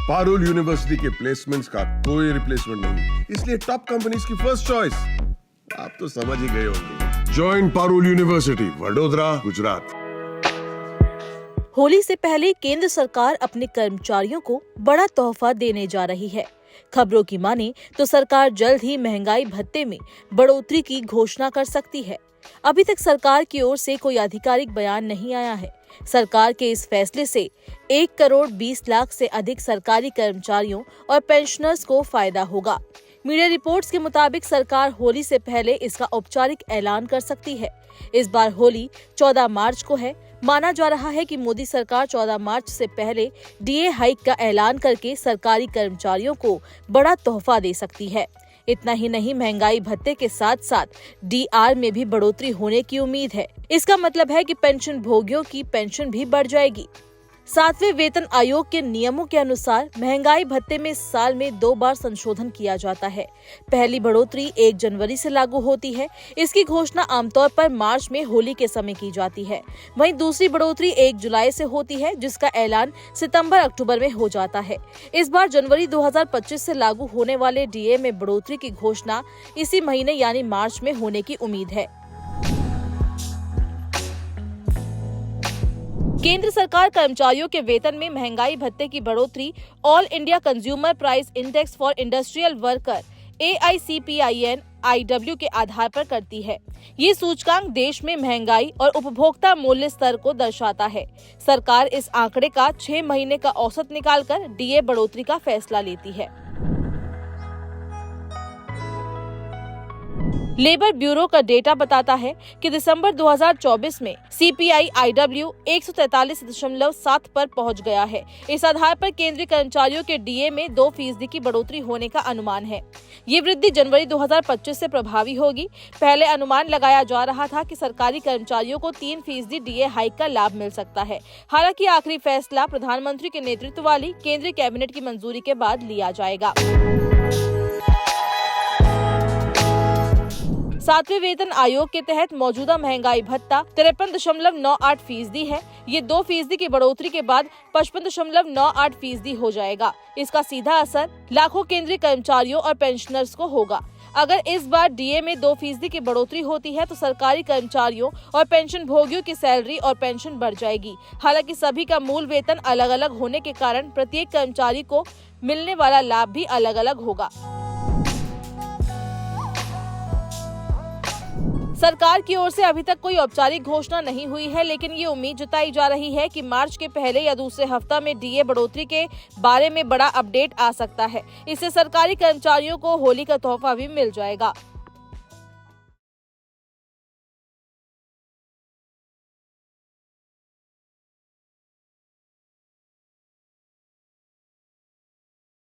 Parul university के placements का कोई रिप्लेसमेंट नहीं, इसलिए टॉप कंपनीज की फर्स्ट चॉइस। आप तो समझ ही गए होंगे। Join Parul university, Vadodara, Gujarat. होली से पहले केंद्र सरकार अपने कर्मचारियों को बड़ा तोहफा देने जा रही है। खबरों की माने तो सरकार जल्द ही महंगाई भत्ते में बढ़ोतरी की घोषणा कर सकती है। अभी तक सरकार की ओर से कोई आधिकारिक बयान नहीं आया है। सरकार के इस फैसले से 1 करोड़ 20 लाख से अधिक सरकारी कर्मचारियों और पेंशनर्स को फायदा होगा। मीडिया रिपोर्ट्स के मुताबिक सरकार होली से पहले इसका औपचारिक ऐलान कर सकती है। इस बार होली 14 मार्च को है। माना जा रहा है कि मोदी सरकार 14 मार्च से पहले डीए हाइक का ऐलान करके सरकारी कर्मचारियों को बड़ा तोहफा दे सकती है। इतना ही नहीं, महंगाई भत्ते के साथ साथ डीआर में भी बढ़ोतरी होने की उम्मीद है। इसका मतलब है कि पेंशन भोगियों की पेंशन भी बढ़ जाएगी। 7वें वेतन आयोग के नियमों के अनुसार महंगाई भत्ते में साल में 2 बार संशोधन किया जाता है। पहली बढ़ोतरी 1 जनवरी से लागू होती है। इसकी घोषणा आमतौर पर मार्च में होली के समय की जाती है। वहीं दूसरी बढ़ोतरी 1 जुलाई से होती है, जिसका ऐलान सितंबर-अक्टूबर में हो जाता है। इस बार जनवरी 2025 से लागू होने वाले डीए में बढ़ोतरी की घोषणा इसी महीने यानी मार्च में होने की उम्मीद है। केंद्र सरकार कर्मचारियों के वेतन में महंगाई भत्ते की बढ़ोतरी all India consumer price index for industrial worker AICPIN-IW के आधार पर करती है। ये सूचकांक देश में महंगाई और उपभोक्ता मूल्य स्तर को दर्शाता है। सरकार इस आंकड़े का 6 महीने का औसत निकालकर डीए बढ़ोतरी का फैसला लेती है। लेबर ब्यूरो का डेटा बताता है कि दिसंबर 2024 में CPI-IW 143.7 पर पहुंच गया है। इस आधार पर केंद्रीय कर्मचारियों के डीए में 2% की बढ़ोतरी होने का अनुमान है। ये वृद्धि जनवरी 2025 से प्रभावी होगी। पहले अनुमान लगाया जा रहा था कि सरकारी कर्मचारियों को 3% डीए हाइक का लाभ मिल सकता है। हालांकि आखिरी फैसला प्रधानमंत्री के नेतृत्व वाली केंद्रीय कैबिनेट की मंजूरी के बाद लिया जाएगा। 7वें वेतन आयोग के तहत मौजूदा महंगाई भत्ता 53.98% है। ये 2% की बढ़ोतरी के बाद 55.98% हो जाएगा। इसका सीधा असर लाखों केंद्रीय कर्मचारियों और पेंशनर्स को होगा। अगर इस बार डीए में 2% की बढ़ोतरी होती है तो सरकारी कर्मचारियों और पेंशन भोगियों की सैलरी और पेंशन बढ़ जाएगी। हालांकि सभी का मूल वेतन अलग अलग होने के कारण प्रत्येक कर्मचारी को मिलने वाला लाभ भी अलग अलग होगा। सरकार की ओर से अभी तक कोई औपचारिक घोषणा नहीं हुई है, लेकिन ये उम्मीद जताई जा रही है कि मार्च के पहले या दूसरे हफ्ता में डीए बढ़ोतरी के बारे में बड़ा अपडेट आ सकता है। इससे सरकारी कर्मचारियों को होली का तोहफा भी मिल जाएगा।